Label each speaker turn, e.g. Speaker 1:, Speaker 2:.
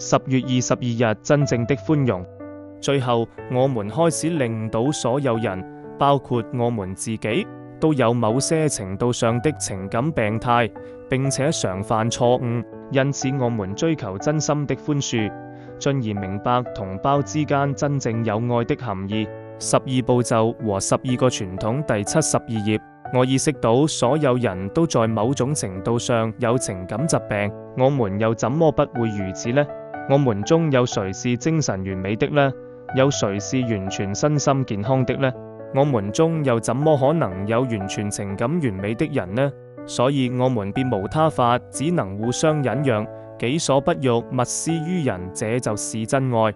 Speaker 1: 10月22日，真正的寬容。最後，我們開始令到所有人，包括我們自己，都有某些程度上的情感病態，並且常犯錯誤。因此，我們追求真心的寬恕，進而明白同胞之間真正有愛的含義。12步驟和12個傳統第72頁。我意識到所有人都在某種程度上有情感疾病，我們又怎麼不會如此呢？我們中有誰是精神完美的呢？有誰是完全身心健康的呢？我們中又怎麼可能有完全情感完美的人呢？所以我們別無他法，只能互相忍讓，己所不欲，勿施於人，這就是真愛。